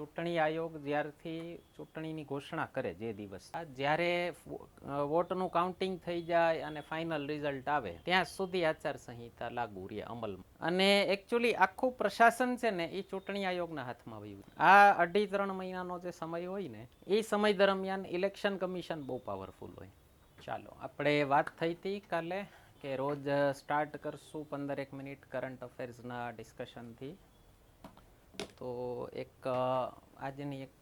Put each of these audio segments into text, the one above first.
ચૂંટણી આયોગ જ્યારથી ચૂંટણીની ઘોષણા કરે જે દિવસ જ્યારે વોટનું કાઉન્ટિંગ થઈ જાય અને ફાઇનલ રિઝલ્ટ આવે ત્યાં સુધી આચારસંહિતા લાગુ રહે અમલમાં. અને એકચ્યુઅલી આખું પ્રશાસન છે ને એ ચૂંટણી આયોગના હાથમાં વયું. આ 2.5-3 મહિનાનો જે સમય હોય ને એ સમય દરમિયાન ઇલેક્શન કમિશન બહુ પાવરફુલ હોય. ચાલો આપણે વાત થઈ હતી કાલે કે રોજ સ્ટાર્ટ કરશું 15 મિનિટ કરંટ અફેર્સના ડિસ્કશનથી. તો એક આજની એક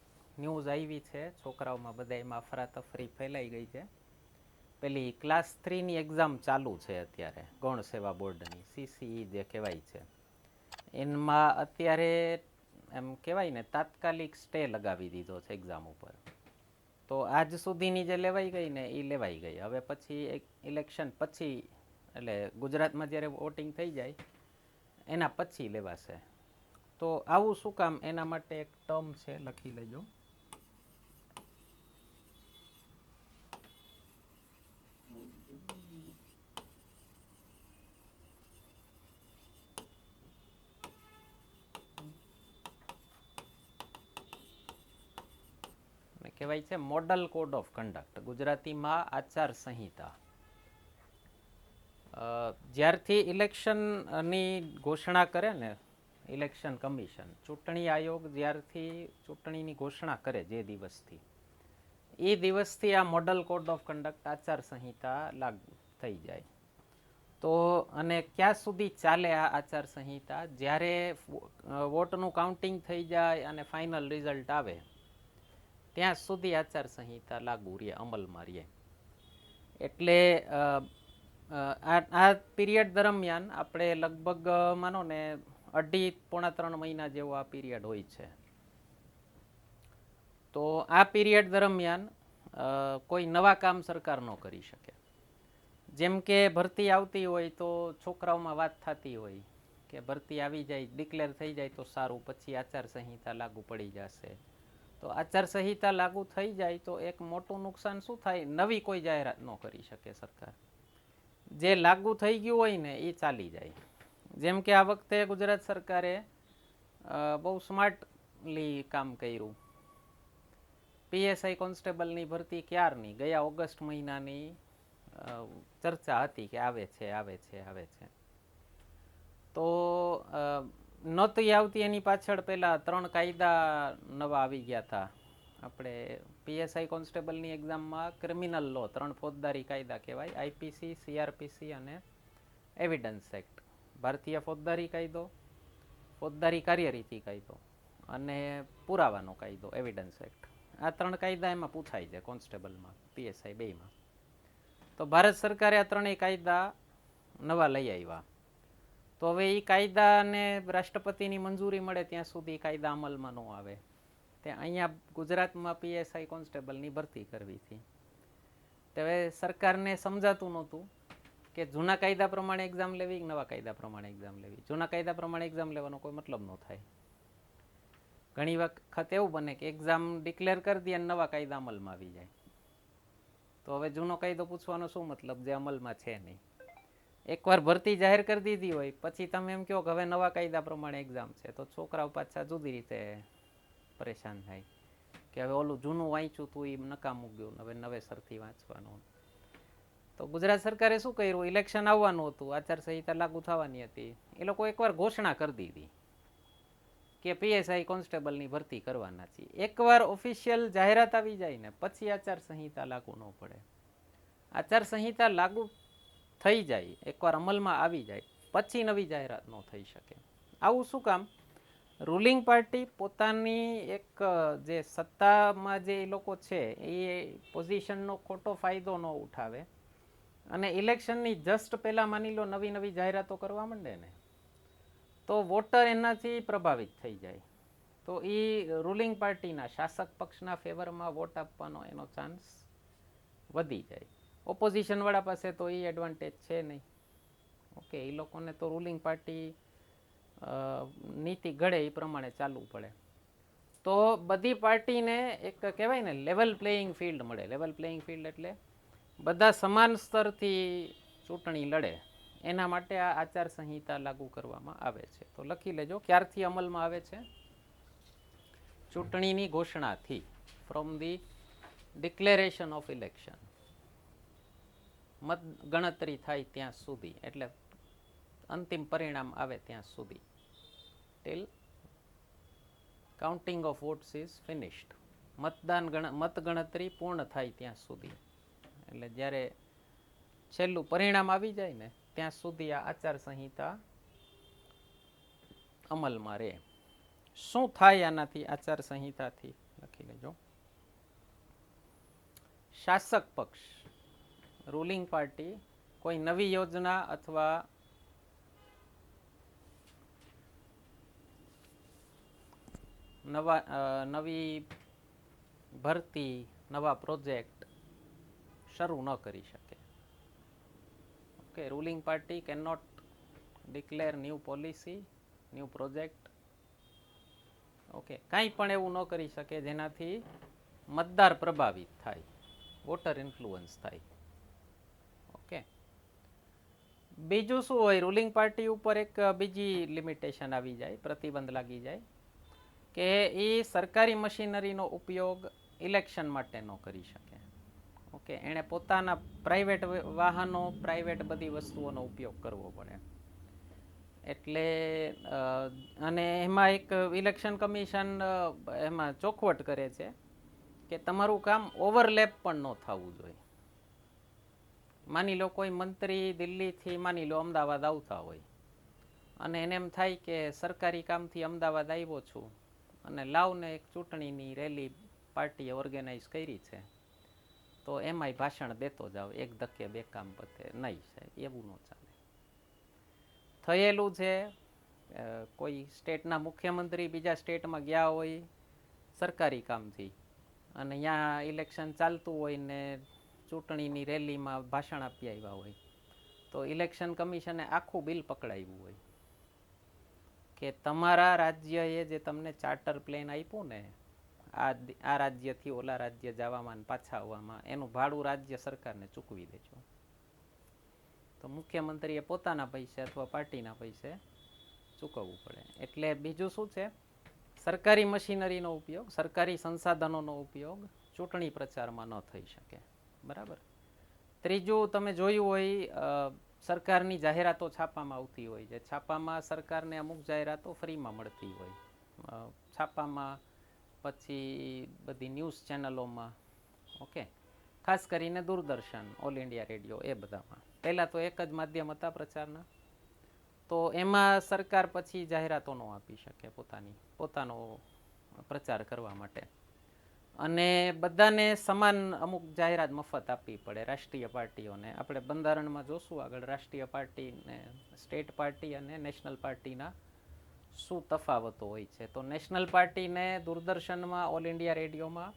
ન્યૂઝ આવી છે, છોકરાઓમાં બધા એમાં અફરાતફરી ફેલાઈ ગઈ છે. પેલી ક્લાસ 3ની એક્ઝામ ચાલુ છે અત્યારે, ગૌણ સેવા બોર્ડની CCE જે કહેવાય છે. એમાં અત્યારે એમ કહેવાય ને તાત્કાલિક સ્ટે લગાવી દીધો છે એક્ઝામ ઉપર. તો આજ સુધીની જે લેવાઈ ગઈ ને એ લેવાઈ ગઈ. હવે પછી એક ઇલેક્શન પછી એટલે ગુજરાતમાં જ્યારે વોટિંગ થઈ જાય એના પછી લેવાશે. તો આવું શું કામ, એના માટે એક ટર્મ છે, લખી લેજો. કહેવાય છે મોડલ કોડ ઓફ કન્ડક્ટ, ગુજરાતીમાં આચાર સંહિતા. જ્યારથી ઇલેક્શનની ઘોષણા કરે ને ઇલેક્શન કમિશન, ચૂંટણી આયોગ જ્યારથી ચૂંટણીની ઘોષણા કરે જે દિવસથી, એ દિવસથી આ મોડલ કોડ ઓફ કન્ડક્ટ આચાર સંહિતા લાગુ થઈ જાય. તો અને ક્યાં સુધી ચાલે આ આચાર સંહિતા? જ્યારે વોટનું કાઉન્ટિંગ થઈ જાય અને ફાઇનલ રિઝલ્ટ આવે ત્યાં સુધી આચાર સંહિતા લાગુ રહે, અમલમાં રહે. એટલે આ પીરિયડ દરમિયાન આપણે લગભગ માનો ને 2.5-3 મહિના જેવો આ પીરિયડ હોય છે. તો આ પીરિયડ દરમિયાન કોઈ નવા કામ સરકાર ન કરી શકે. જેમ કે ભરતી આવતી હોય તો છોકરાઓમાં વાત થતી હોય કે ભરતી આવી જાય, ડિક્લેર થઈ જાય તો સારું, પછી આચારસંહિતા લાગુ પડી જશે. તો આચારસંહિતા લાગુ થઈ જાય તો એક મોટું નુકસાન શું થાય? નવી કોઈ જાહેરાત ન કરી શકે સરકાર. જે લાગુ થઈ ગયું હોય ને એ ચાલી જાય. જેમ કે આ વખતે ગુજરાત સરકારે બહુ સ્માર્ટલી કામ કર્યું. PSI કોન્સ્ટેબલની ભરતી ક્યારની, ગયા ઓગસ્ટ મહિનાની ચર્ચા હતી કે આવે છે આવે છે આવે છે. તો નહોતી આવતી એની પાછળ પેલા 3 કાયદા નવા આવી ગયા હતા. આપણે PSI કોન્સ્ટેબલની એક્ઝામમાં ક્રિમિનલ લો 3 ફોજદારી કાયદા કહેવાય, IPC, CRPC અને એવિડન્સ એક્ટ. ભારતીય ફોજદારી કાયદો, ફોજદારી કાર્યરીતિ કાયદો અને પુરાવાનો કાયદો એવિડન્સ એક્ટ. આ 3 કાયદા એમાં પૂછાય છે કોન્સ્ટેબલમાં, PSI બેયમાં. તો ભારત સરકારે આ 3 કાયદા નવા લઈ આવ્યા. તો હવે એ કાયદાને રાષ્ટ્રપતિની મંજૂરી મળે ત્યાં સુધી કાયદા અમલમાં ન આવે. ત્યાં અહીંયા ગુજરાતમાં PSI કોન્સ્ટેબલની ભરતી કરવી હતી. તો હવે સરકારને સમજાતું નહોતું કે જૂના કાયદા પ્રમાણે એક્ઝામ લેવી કે નવા કાયદા પ્રમાણે એક્ઝામ લેવી. જૂના કાયદા પ્રમાણે એક્ઝામ લેવાનો કોઈ મતલબ ન થાય. ઘણી વખત એવું બને કે એક્ઝામ ડિક્લેર કરી દે અને નવા કાયદા અમલમાં આવી જાય. તો હવે જૂનો કાયદો પૂછવાનો શું મતલબ જે અમલમાં છે નહીં? એકવાર ભરતી જાહેર કરી દીધી હોય પછી તમે એમ કહો કે હવે નવા કાયદા પ્રમાણે એક્ઝામ છે, તો છોકરાઓ પાછા જુદી રીતે પરેશાન થાય કે હવે ઓલું જૂનું વાંચ્યું તું એ નકામું ગયું, હવે નવેસરથી વાંચવાનું. તો ગુજરાત સરકારે શું કર્યું? ઇલેક્શન આવવાનું હતું, આચારસંહિતા લાગુ થવાની હતી, એ લોકો એકવાર ઘોષણા કરી દીધી કે PSI કોન્સ્ટેબલની ભરતી કરવાના છે. એકવાર ઓફિશિયલ જાહેરાત આવી જાય ને પછી આચારસંહિતા લાગુ ન પડે. આચારસંહિતા લાગુ થઈ જાય, એકવાર અમલમાં આવી જાય પછી નવી જાહેરાત ન થઈ શકે. આવું શું કામ? રૂલિંગ પાર્ટી પોતાની એક જે સત્તામાં જે એ લોકો છે એ પોઝિશનનો ખોટો ફાયદો ન ઉઠાવે અને ઇલેક્શનની જસ્ટ પહેલાં માની લો નવી જાહેરાતો કરવા માંડે ને તો વોટર એનાથી પ્રભાવિત થઈ જાય. તો એ રૂલિંગ પાર્ટીના, શાસક પક્ષના ફેવરમાં વોટ આપવાનો એનો ચાન્સ વધી જાય. ઓપોઝિશનવાળા પાસે તો એ એડવાન્ટેજ છે નહીં. ઓકે, એ લોકોને તો રૂલિંગ પાર્ટી નીતિ ઘડે એ પ્રમાણે ચાલવું પડે. તો બધી પાર્ટીને એક કહેવાય ને લેવલ પ્લેઇંગ ફિલ્ડ મળે. લેવલ પ્લેઇંગ ફિલ્ડ એટલે બધા સમાન સ્તરથી ચૂંટણી લડે. એના માટે આ આચારસંહિતા લાગુ કરવામાં આવે છે. તો લખી લેજો ક્યારથી અમલમાં આવે છે. ચૂંટણીની ઘોષણાથી, from the declaration of election, મત ગણતરી થાય ત્યાં સુધી, એટલે અંતિમ પરિણામ આવે ત્યાં સુધી, till counting of votes is finished, મત ગણતરી પૂર્ણ થાય ત્યાં સુધી, એટલે જ્યારે છેલ્લું પરિણામ આવી જાય ને ત્યાં સુધી આ આચારસંહિતા અમલમાં રહે. શું થાય આનાથી, આચારસંહિતાથી? લખી લેજો. શાસક પક્ષ, રૂલિંગ પાર્ટી, કોઈ નવી યોજના અથવા નવી ભરતી, નવા પ્રોજેક્ટ શરૂ ન કરી શકે. Okay, ruling party can not declare new policy, new project. Okay, કાંઈ પણ એવું ન કરી શકે જેનાથી મતદાર પ્રભાવિત થાય, વોટર ઇન્ફ્લુઅન્સ થાય. ઓકે, બીજું શું હોય, રૂલિંગ પાર્ટી ઉપર એક બીજી લિમિટેશન આવી જાય, પ્રતિબંધ લાગી જાય કે એ સરકારી મશીનરીનો ઉપયોગ ઇલેક્શન માટે ન કરી શકે. ઓકે, એણે પોતાના પ્રાઇવેટ વાહનો, પ્રાઇવેટ બધી વસ્તુઓનો ઉપયોગ કરવો પડે. એટલે અને એમાં એક ઇલેક્શન કમિશન એમાં ચોખવટ કરે છે કે તમારું કામ ઓવરલેપ પણ ન થવું જોઈએ. માની લો કોઈ મંત્રી દિલ્હીથી માની લો અમદાવાદ આવતા હોય અને એને એમ થાય કે સરકારી કામથી અમદાવાદ આવ્યો છું અને લાવને એક ચૂંટણીની રેલી પાર્ટીએ ઓર્ગેનાઇઝ કરી છે તો એમાંય ભાષણ દેતો જાવ, એક ધક્કે બે કામ પતે. નહીં સાહેબ, એવું ન ચાલે. થયેલું છે, કોઈ સ્ટેટના મુખ્યમંત્રી બીજા સ્ટેટમાં ગયા હોય સરકારી કામથી અને અહીંયા ઇલેક્શન ચાલતું હોય ને ચૂંટણીની રેલીમાં ભાષણ આપી આવ્યા હોય તો ઇલેક્શન કમિશને આખું બિલ પકડાવ્યું હોય કે તમારા રાજ્યએ જે તમને ચાર્ટર પ્લેન આપ્યું ને આ રાજ્યથી ઓલા રાજ્ય જવામાં પાછા આવવામાં, એનું ભાડું રાજ્ય સરકારને ચૂકવી દેજો. તો મુખ્યમંત્રીએ પોતાના પૈસે અથવા પાર્ટીના પૈસે ચૂકવવું પડે. એટલે બીજું શું છે, સરકારી મશીનરીનો ઉપયોગ, સરકારી સંસાધનોનો ઉપયોગ ચૂંટણી પ્રચારમાં ન થઈ શકે. બરાબર. ત્રીજું, તમે જોયું હોય સરકારની જાહેરાતો છાપામાં આવતી હોય છે, છાપામાં સરકારને અમુક જાહેરાતો ફ્રીમાં મળતી હોય, છાપામાં પછી બધી ન્યૂઝ ચેનલોમાં. ઓકે, ખાસ કરીને દૂરદર્શન, ઓલ ઇન્ડિયા રેડિયો, એ બધામાં પહેલાં તો એક જ માધ્યમ હતા પ્રચારના, તો એમાં સરકાર પછી જાહેરાતો ન આપી શકે પોતાનો પ્રચાર કરવા માટે. અને બધાને સમાન અમુક જાહેરાત મફત આપવી પડે રાષ્ટ્રીય પાર્ટીઓને. આપણે બંધારણમાં જોશું આગળ રાષ્ટ્રીય પાર્ટી ને સ્ટેટ પાર્ટી અને નેશનલ પાર્ટીના શું તફાવતો હોય છે. તો નેશનલ પાર્ટીને દૂરદર્શનમાં, ઓલ ઇન્ડિયા રેડિયોમાં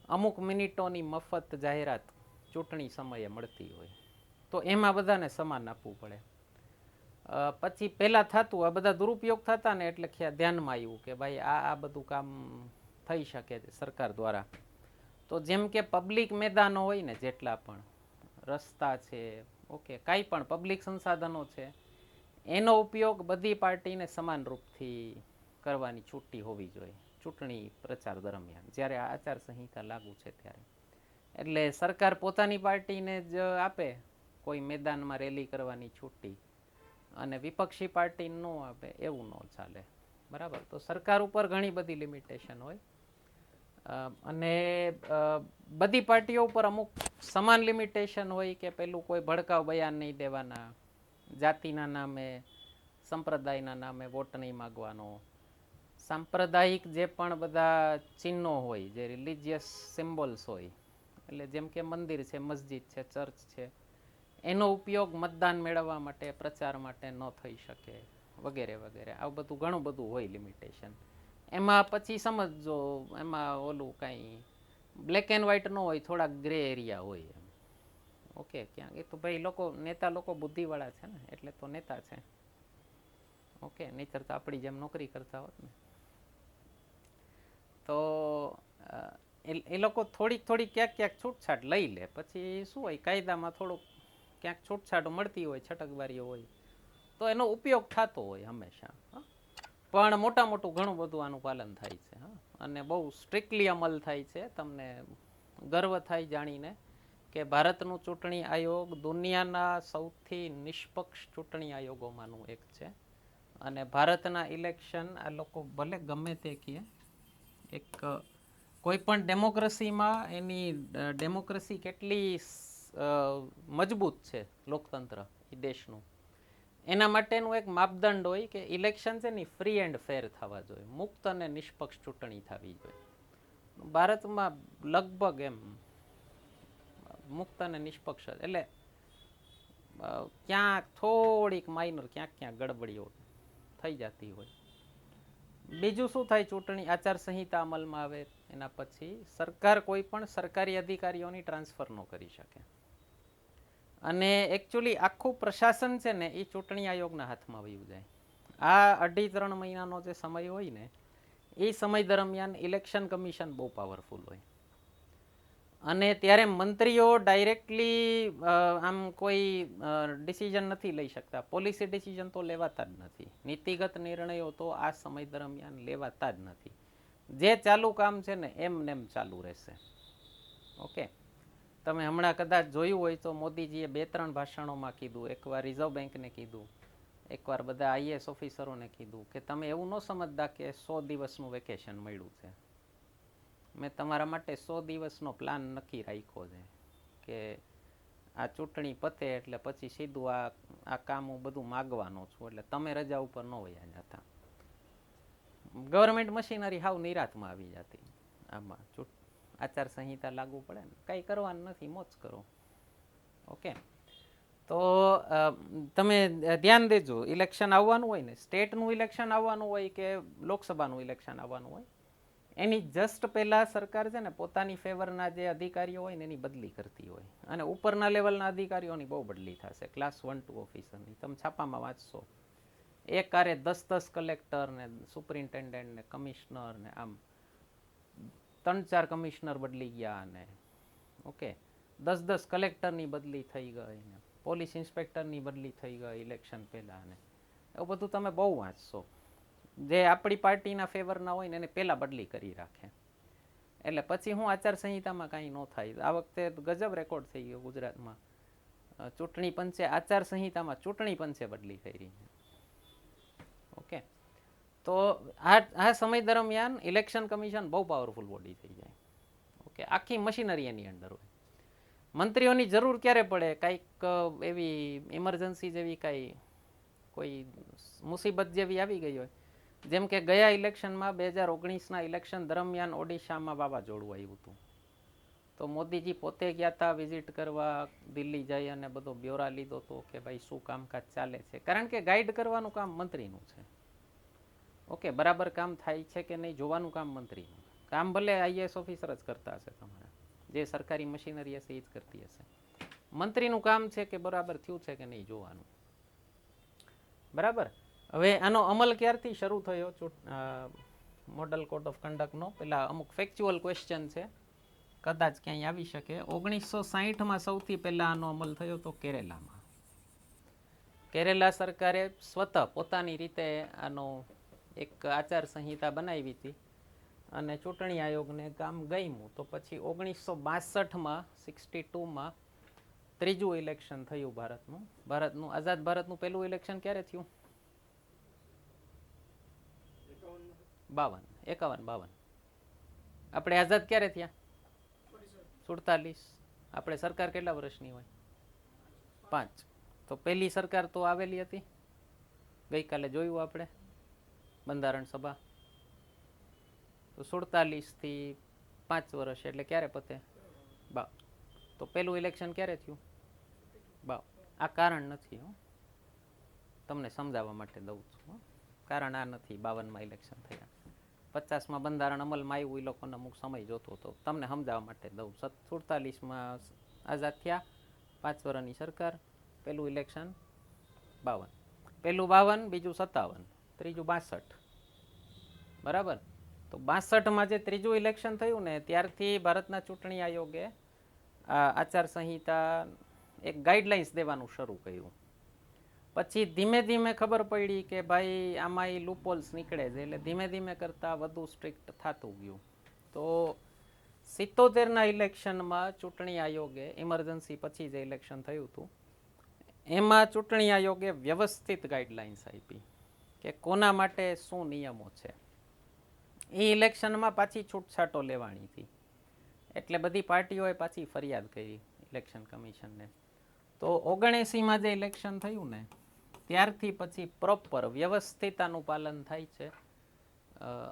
અમુક મિનિટોની મફત જાહેરાત ચૂંટણી સમયે મળતી હોય, તો એમાં બધાને સમાન આપવું પડે. પછી પહેલાં થતું, આ બધા દુરુપયોગ થતા ને એટલે ધ્યાનમાં આવ્યું કે ભાઈ આ બધું કામ થઈ શકે છે સરકાર દ્વારા. તો જેમ કે પબ્લિક મેદાનો હોય ને, જેટલા પણ રસ્તા છે, ઓકે, કાંઈ પણ પબ્લિક સંસાધનો છે, એનો ઉપયોગ બધી પાર્ટીને સમાન રૂપથી કરવાની છૂટી હોવી જોઈએ ચૂંટણી પ્રચાર દરમિયાન, જ્યારે આ આચારસંહિતા લાગુ છે ત્યારે. એટલે સરકાર પોતાની પાર્ટીને જ આપે કોઈ મેદાનમાં રેલી કરવાની છૂટી અને વિપક્ષી પાર્ટી ન આપે, એવું ન ચાલે. બરાબર. તો સરકાર ઉપર ઘણી બધી લિમિટેશન હોય અને બધી પાર્ટીઓ ઉપર અમુક સમાન લિમિટેશન હોય કે પેલું કોઈ ભડકાવ બયાન નહીં દેવાના, જાતિના નામે, સંપ્રદાયના નામે વોટ નહીં માગવાનો, સાંપ્રદાયિક જે પણ બધા ચિહ્નો હોય, જે રિલિજિયસ સિમ્બોલ્સ હોય, એટલે જેમ કે મંદિર છે, મસ્જિદ છે, ચર્ચ છે, એનો ઉપયોગ મતદાન મેળવવા માટે, પ્રચાર માટે ન થઈ શકે, વગેરે વગેરે. આવું બધું ઘણું બધું હોય લિમિટેશન. એમાં પછી સમજો, એમાં ઓલું કાંઈ બ્લેક એન્ડ વ્હાઇટ ન હોય, થોડાક ગ્રે એરિયા હોય. ઓકે, ક્યાં એ તો ભાઈ નેતા લોકો બુદ્ધિવાળા છે ને, એટલે તો નેતા છે. ઓકે, નહીંતર તો આપણી જેમ નોકરી કરતા હોત ને. તો એ લોકો થોડીક ક્યાંક છૂટછાટ લઈ લે. પછી શું હોય, કાયદામાં થોડુંક ક્યાંક છૂટછાટ મળતી હોય, છટકબારીઓ હોય, તો એનો ઉપયોગ થતો હોય હંમેશા. પણ મોટું ઘણું બધું આનું પાલન થાય છે. અને બહુ સ્ટ્રિક્ટલી અમલ થાય છે. તમને ગર્વ થાય જાણીને કે ભારતનું ચૂંટણી આયોગ દુનિયાના સૌથી નિષ્પક્ષ ચૂંટણી આયોગોમાંનું એક છે. અને ભારતના ઇલેક્શન આ લોકો ભલે ગમે તે કહે, એક કોઈ પણ ડેમોક્રેસીમાં એની ડેમોક્રેસી કેટલી મજબૂત છે લોકતંત્ર એ દેશનું, એના માટેનું એક માપદંડ હોય કે ઇલેક્શન છે ને ફ્રી એન્ડ ફેર થવા જોઈએ, મુક્ત અને નિષ્પક્ષ ચૂંટણી થવી જોઈએ. ભારતમાં લગભગ એમ મુક્ત અને નિષ્પક્ષ એટલે ક્યાંક થોડીક માઇનર ક્યાંક ક્યાંક ગડબડીઓ થઈ જતી હોય. બીજું શું થાય, ચૂંટણી આચારસંહિતા અમલમાં આવે એના પછી સરકાર કોઈ પણ સરકારી અધિકારીઓની ટ્રાન્સફર ન કરી શકે. અને એકચ્યુઅલી આખું પ્રશાસન છે ને એ ચૂંટણી આયોગના હાથમાં વયું જાય. આ 2.5-3 મહિનાનો જે સમય હોય ને એ સમય દરમિયાન ઇલેક્શન કમિશન બહુ પાવરફુલ હોય. અને ત્યારે મંત્રીઓ ડાયરેક્ટલી આમ કોઈ ડિસિઝન નથી લઈ શકતા. પોલિસી ડિસિઝન તો લેવાતા જ નથી. નીતિગત નિર્ણયો તો આ સમય દરમિયાન લેવાતા જ નથી. જે ચાલુ કામ છે ને એમ ચાલુ રહેશે. ઓકે, તમે હમણાં કદાચ જોયું હોય તો મોદીજીએ 2-3 ભાષણોમાં કીધું. એકવાર રિઝર્વ બેંકને કીધું, એકવાર બધા આઈએએસ ઓફિસરોને કીધું કે તમે એવું ન સમજતા કે 100 દિવસનું વેકેશન મળ્યું છે. મેં તમારા માટે 100 દિવસનો પ્લાન નક્કી રાખ્યો છે કે આ ચૂંટણી પતે એટલે પછી સીધું આ કામ હું બધું માગવાનો છું, એટલે તમે રજા ઉપર ન વયા જતા. ગવર્મેન્ટ મશીનરી હાવ નિરાતમાં આવી જતી. આમાં આચારસંહિતા લાગુ પડે ને કંઈ કરવાનું નથી, મોજ કરો. ઓકે, તો તમે ધ્યાન દેજો, ઇલેક્શન આવવાનું હોય ને, સ્ટેટનું ઇલેક્શન આવવાનું હોય કે લોકસભાનું ઇલેક્શન આવવાનું હોય, એની જસ્ટ પહેલાં સરકાર છે ને પોતાની ફેવરના જે અધિકારીઓ હોય ને એની બદલી કરતી હોય. અને ઉપરના લેવલના અધિકારીઓની બહુ બદલી થશે, ક્લાસ 1-2 ઓફિસરની. તમે છાપામાં વાંચશો, એક કારે 10 કલેક્ટર ને સુપરિન્ટેન્ડન્ટ ને કમિશનર ને આમ 3-4 કમિશનર બદલી ગયા. અને ઓકે, 10 કલેક્ટરની બદલી થઈ ગઈ ને પોલીસ ઇન્સ્પેક્ટરની બદલી થઈ ગઈ ઇલેક્શન પહેલાં. ને એવું બધું તમે બહુ વાંચશો. જે આપણી પાર્ટીના ફેવરના હોય ને એને પહેલાં બદલી કરી રાખે. એટલે પછી હું આચારસંહિતામાં કાંઈ ન થાય. આ વખતે ગજબ રેકોર્ડ થઈ ગયો ગુજરાતમાં. ચૂંટણી પંચે આચારસંહિતામાં ચૂંટણી પંચે બદલી કરી. ઓકે, તો આ સમય દરમિયાન ઇલેક્શન કમિશન બહુ પાવરફુલ બોડી થઈ જાય. ઓકે, આખી મશીનરી એની અંદર હોય. મંત્રીઓની જરૂર ક્યારે પડે, કાંઈક એવી ઇમરજન્સી જેવી કાંઈ કોઈ મુસીબત જેવી આવી ગઈ હોય, જેમ કે ગયા ઇલેક્શનમાં 2019ના ઇલેક્શન દરમિયાન ઓડિશામાં વાવાઝોડું આવ્યું હતું. તો મોદીજી પોતે ગયા હતા વિઝિટ કરવા, દિલ્હી જઈ અને બધો બ્યોરા લીધો હતો કે ભાઈ શું કામકાજ ચાલે છે. કારણ કે ગાઈડ કરવાનું કામ મંત્રીનું છે. ઓકે, બરાબર કામ થાય છે કે નહીં જોવાનું કામ મંત્રીનું. કામ ભલે આઈએએસ ઓફિસર જ કરતા હશે, તમારા જે સરકારી મશીનરી હશે એ જ કરતી હશે. મંત્રીનું કામ છે કે બરાબર થયું છે કે નહીં જોવાનું. બરાબર. હવે આનો અમલ ક્યારથી શરૂ થયો મોડલ કોડ ઓફ કન્ડક્ટનો? પેલા અમુક ફેક્ચ્યુઅલ ક્વેશ્ચન છે, કદાચ ક્યાંય આવી શકે. 1960માં સૌથી પહેલા આનો અમલ થયો તો કેરેલામાં. કેરેલા સરકારે સ્વતઃ પોતાની રીતે આનો એક આચારસંહિતા બનાવી હતી અને ચૂંટણી આયોગને કામ ગમ્યું. તો પછી 1962માં 62માં ત્રીજું ઇલેક્શન થયું ભારતનું આઝાદ ભારતનું પહેલું ઇલેક્શન ક્યારે થયું? 51-52. આપણે આઝાદ ક્યારે થયા? 47. આપણે સરકાર કેટલા વર્ષની હોય? 5. તો પહેલી સરકાર તો આવેલી હતી, ગઈકાલે જોયું આપણે, બંધારણ સભા. તો 47થી 5 વર્ષ એટલે ક્યારે પતે? 52. તો પહેલું ઇલેક્શન ક્યારે થયું? 52. આ કારણ નથી, તમને સમજાવવા માટે દઉં છું. કારણ આ નથી 52માં ઇલેક્શન થયા. 50માં બંધારણ અમલમાં આવ્યું, એ લોકોને અમુક સમય જોતો હતો. તમને સમજાવવા માટે દઉં. 47માં આઝાદ થયા, 5 વર્ષની સરકાર, પહેલું ઇલેક્શન 52. પહેલું 52, બીજું 57, ત્રીજું 62. બરાબર. તો 62માં જે ત્રીજું ઇલેક્શન થયું ને ત્યારથી ભારતના ચૂંટણી આયોગે આચારસંહિતા એક ગાઈડલાઇન્સ દેવાનું શરૂ કર્યું. પછી ધીમે ધીમે ખબર પડી કે ભાઈ આમાં એ લૂપહોલ્સ નીકળે છે, એટલે ધીમે ધીમે કરતાં વધુ સ્ટ્રિક્ટ થતું ગયું. તો 77ના ઇલેક્શનમાં ચૂંટણી આયોગે, ઇમરજન્સી પછી જે ઇલેક્શન થયું હતું, એમાં ચૂંટણી આયોગે વ્યવસ્થિત ગાઈડલાઇન્સ આપી કે કોના માટે શું નિયમો છે. એ ઇલેક્શનમાં પાછી છૂટછાટો લેવાની હતી, એટલે બધી પાર્ટીઓએ પાછી ફરિયાદ કરી ઇલેક્શન કમિશનને. તો 79માં જે ઇલેક્શન થયું ને, ત્યારથી પછી પ્રોપર વ્યવસ્થિત આનું પાલન થાય છે.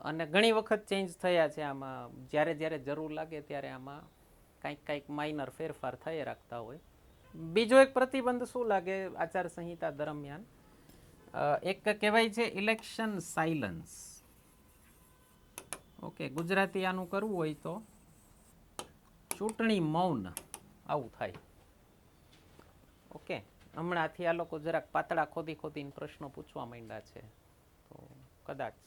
અને ઘણી વખત ચેન્જ થયા છે આમાં, જ્યારે જ્યારે જરૂર લાગે ત્યારે આમાં કાંઈક માઇનર ફેરફાર થઈ રાખતા હોય. બીજો એક પ્રતિબંધ શું લાગે આચારસંહિતા દરમિયાન, એક કહેવાય છે ઇલેક્શન સાયલન્સ. ઓકે, ગુજરાતી આનું કરવું હોય તો ચૂંટણી મૌન, આવું થાય. ઓકે, હમણાંથી આ લોકો જરાક પાતળા ખોદીને પ્રશ્નો પૂછવા માંડ્યા છે, તો કદાચ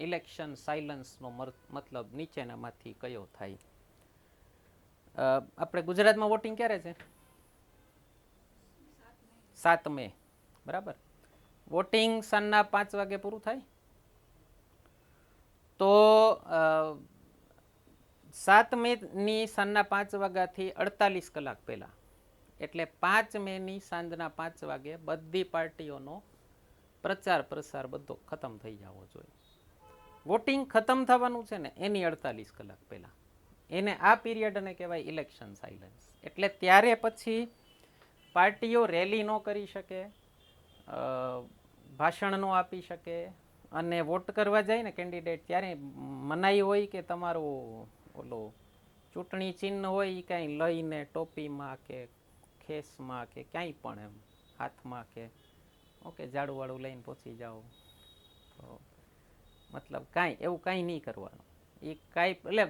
ઇલેક્શન સાયલન્સનો મતલબ નીચેનામાંથી કયો થાય. આપણે ગુજરાતમાં વોટિંગ ક્યારે છે? 7 મે, બરાબર. વોટિંગ સાંજના 5 વાગે પૂરું થાય. તો 7 મેની સાંજના 5 વાગ્યાથી 48 કલાક પહેલા, એટલે 5 મેની સાંજના 5 વાગે બધી પાર્ટીઓનો પ્રચાર પ્રસાર બધો ખતમ થઈ જવો જોઈએ. વોટિંગ ખતમ થવાનું છે ને એની 48 કલાક પહેલા, એને આ પીરિયડને કહેવાય ઇલેક્શન સાયલન્સ. એટલે ત્યારે પછી પાર્ટીઓ રેલી ન કરી શકે, ભાષણ ન આપી શકે, અને વોટ કરવા જાય ને કેન્ડિડેટ ત્યારે મનાઈ હોય કે તમારું ઓલો ચૂંટણી ચિહ્ન હોય એ કાંઈ લઈને ટોપીમાં કે ખેસમાં કે ક્યાંય પણ એમ હાથમાં કે ઓકે ઝાડુવાળું લઈને પહોંચી જાઓ. તો મતલબ કાંઈ એવું કાંઈ નહીં કરવાનું. એ કાંઈ એટલે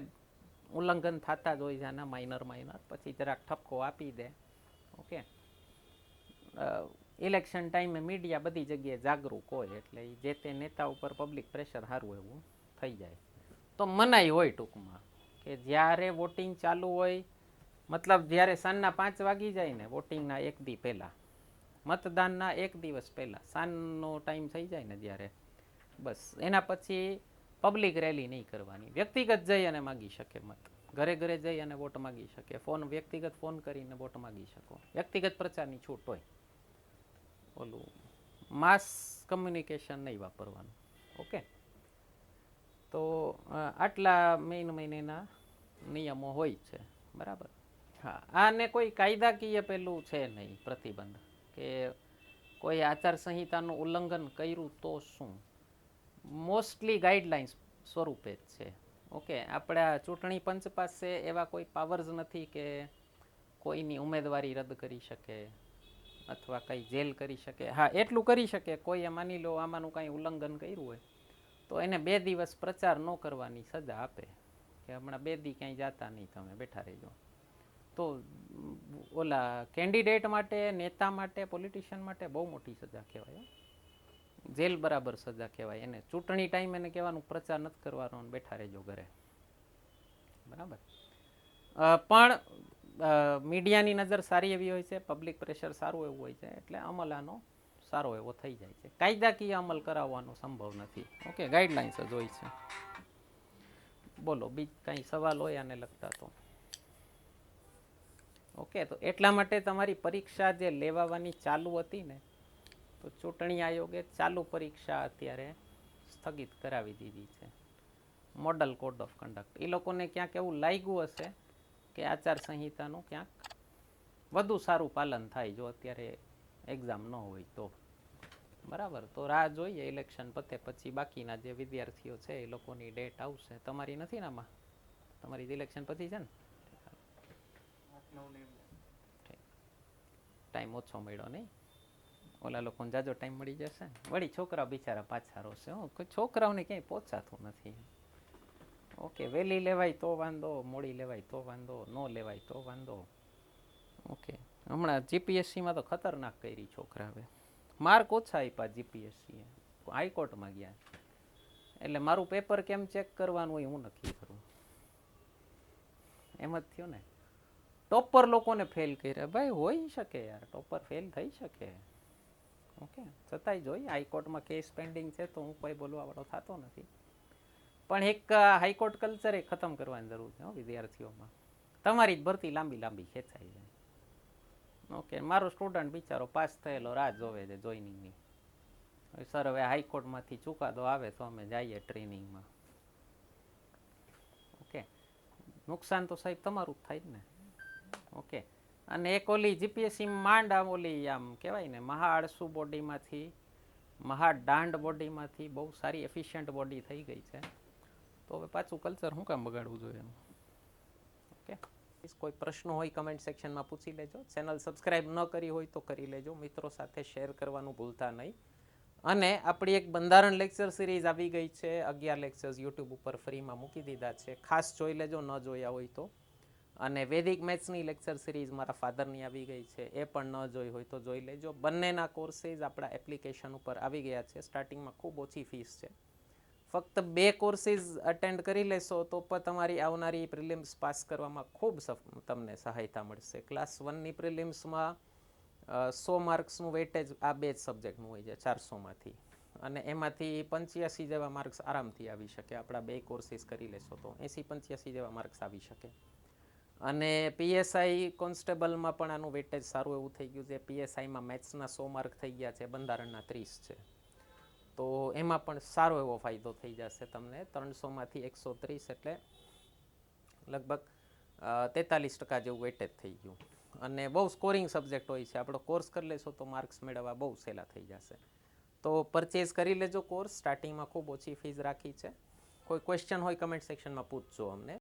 ઉલ્લંઘન થતા જ હોય છે આના માઇનર, પછી જરાક ઠપકો આપી દે. ઓકે, ઇલેક્શન ટાઈમે મીડિયા બધી જગ્યાએ જાગૃત હોય, એટલે જે તે નેતા ઉપર પબ્લિક પ્રેશર સારું એવું થઈ જાય. તો મનાઈ હોય ટૂંકમાં કે જ્યારે વોટિંગ ચાલુ હોય, મતલબ જ્યારે સાંજના 5 વાગી જાય ને વોટિંગના એક દી પહેલાં, મતદાનના એક દિવસ પહેલાં સાંજનો ટાઈમ થઈ જાય ને જ્યારે, બસ એના પછી પબ્લિક રેલી નહીં કરવાની. વ્યક્તિગત જઈ અને માગી શકે મત, ઘરે ઘરે જઈ અને વોટ માગી શકે, વ્યક્તિગત ફોન કરીને વોટ માગી શકો, વ્યક્તિગત પ્રચારની છૂટ હોય. ઓલું માસ કમ્યુનિકેશન નહીં વાપરવાનું. ઓકે, તો આટલા મહિનાના નિયમો હોય છે, બરાબર. હા, આને કોઈ કાયદાકીય પેલું છે નહીં પ્રતિબંધ, કે કોઈ આચારસંહિતાનું ઉલ્લંઘન કર્યું તો શું. મોસ્ટલી ગાઈડલાઇન્સ સ્વરૂપે જ છે. ઓકે, આપણા ચૂંટણી પંચ પાસે એવા કોઈ પાવર્સ નથી કે કોઈની ઉમેદવારી રદ કરી શકે અથવા કંઈ જેલ કરી શકે. હા, એટલું કરી શકે, કોઈએ માની લો આમાંનું કાંઈ ઉલ્લંઘન કર્યું હોય તો એને 2 દિવસ પ્રચાર ન કરવાની સજા આપે, કે હમણાં 2 દી ક્યાંય જાતા નહીં, તમે બેઠા રહેજો. તો ઓલા કેન્ડિડેટ માટે, નેતા માટે, પોલિટિશિયન માટે બહુ મોટી સજા કહેવાય, જેલ બરાબર સજા કહેવાય. એને ચૂંટણી ટાઈમ એને કહેવાનું પ્રચાર નથી કરવાનો, બેઠા રહેજો ઘરે, બરાબર. પણ મીડિયાની નજર સારી એવી હોય છે, પબ્લિક પ્રેશર સારું એવું હોય છે, એટલે અમલ આનો સારો એવો થઈ જાય છે. કાયદાકીય અમલ કરાવવાનો સંભવ નથી. ઓકે, ગાઈડલાઇન્સ જ હોય છે. બોલો, બીજ કાંઈ સવાલ હોય આને લગતા તો. ઓકે, તો એટલા માટે તમારી પરીક્ષા જે લેવાની ચાલુ હતી ને, તો ચૂંટણી આયોગે ચાલુ પરીક્ષા અત્યારે સ્થગિત કરાવી દીધી છે. Model code of conduct. એ લોકોને ક્યાંક એવું લાગ્યું હશે કે આચારસંહિતાનું ક્યાંક વધુ સારું પાલન થાય જો અત્યારે એક્ઝામ ન હોય તો, બરાબર. તો રાહ જોઈએ ઇલેક્શન પતે પછી બાકીના જે વિદ્યાર્થીઓ છે એ લોકોની ડેટ આવશે. તમારી નથી ને આમાં? તમારી ઇલેક્શન પછી છે ને? ટાઈમ ઓછો મળ્યો નહીં? ઓલા લોકોને જાજો ટાઈમ મળી જશે. વળી છોકરાઓ બિચારા પાછા રોશે. કોઈ છોકરાઓને ક્યાંય પહોંચાતું નથી. ઓકે, વહેલી લેવાય તો વાંધો, મોડી લેવાય તો વાંધો, ન લેવાય તો વાંધો. ઓકે, હમણાં જીપીએસસીમાં તો ખતરનાક કરી છોકરા. હવે માર્ક ઓછા આપ્યા જીપીએસસીએ, હાઈકોર્ટમાં ગયા. એટલે મારું પેપર કેમ ચેક કરવાનું હોય હું નક્કી કરું. એમ જ થયું ને. ટોપર લોકોને ફેલ કર્યા. ભાઈ હોઈ શકે યાર, ટોપર ફેલ થઈ શકે. ઓકે, છતાંય જોઈ હાઈકોર્ટમાં કેસ પેન્ડિંગ છે તો હું કોઈ બોલવાવાળો થતો નથી. પણ એક હાઈકોર્ટ કલ્ચર એ ખતમ કરવાની જરૂર છે વિદ્યાર્થીઓમાં. તમારી જ ભરતી લાંબી લાંબી ખેંચાઈ જાય. ઓકે, મારો સ્ટુડન્ટ બિચારો પાસ થયેલો રાહ જોવે છે જોઈનિંગની. સર હવે હાઈકોર્ટમાંથી ચુકાદો આવે તો અમે જઈએ ટ્રેનિંગમાં. ઓકે, નુકસાન તો સાહેબ તમારું જ થાય ને. ઓકે, અને એક ઓલી જીપીએસસી માંડ આમ ઓલી આમ કહેવાય ને મહાઆળસુ બોડીમાંથી મહાદાંડ બોડીમાંથી બહુ સારી એફિશિયન્ટ બોડી થઈ ગઈ છે. તો હવે પાછું કલ્ચર શું કામ બગાડવું જોઈએ એનું? ઓકે, કોઈ પ્રશ્નો હોય કમેન્ટ સેક્શનમાં પૂછી લેજો. ચેનલ સબસ્ક્રાઈબ ન કરી હોય તો કરી લેજો. મિત્રો સાથે શેર કરવાનું ભૂલતા નહીં. અને આપણી એક બંધારણ લેક્ચર સિરીઝ આવી ગઈ છે. 11 લેક્ચર્સ યુટ્યુબ ઉપર ફ્રીમાં મૂકી દીધા છે. ખાસ જોઈ લેજો ન જોયા હોય તો. અને વૈદિક મેથ્સની લેક્ચર સિરીઝ મારા ફાધરની આવી ગઈ છે, એ પણ ન જોઈ હોય તો જોઈ લેજો. બંનેના કોર્सेस આપણા એપ્લિકેશન ઉપર આવી ગયા છે. સ્ટાર્ટિંગમાં ખૂબ ઓછી ફીસ છે. ફક્ત 2 કોર્सेस અટેન્ડ કરી લેશો તો પણ તમારી આવનારી પ્રિલિમ્સ પાસ કરવામાં ખૂબ તમને સહાયતા મળશે. ક્લાસ 1ની પ્રિલિમ્સમાં 100 માર્ક્સનું વેટેજ આ 2 જ સબ્જેક્ટનું હોય છે 400માંથી. અને એમાંથી 85 જેવા માર્ક્સ આરામથી આવી શકે. આપણા 2 કોર્सेस કરી લેશો તો 80-85 જેવા માર્ક્સ આવી શકે. અને પીએસઆઈ કોન્સ્ટેબલમાં પણ આનું વેટેજ સારું એવું થઈ ગયું છે. પીએસઆઈમાં મેથ્સના 100 માર્ક થઈ ગયા છે, બંધારણના 30 છે. તો એમાં પણ સારો એવો ફાયદો થઈ જશે તમને. 300માંથી 130 એટલે લગભગ 43% જેવું વેટેજ થઈ ગયું. અને બહુ સ્કોરિંગ સબ્જેક્ટ હોય છે. આપણો કોર્સ કરી લેશો તો માર્ક્સ મેળવવા બહુ સહેલા થઈ જશે. તો પરચેઝ કરી લેજો કોર્સ. સ્ટાર્ટિંગમાં ખૂબ ઓછી ફીસ રાખી છે. કોઈ ક્વેશ્ચન હોય કમેન્ટ સેક્શનમાં પૂછજો અમને.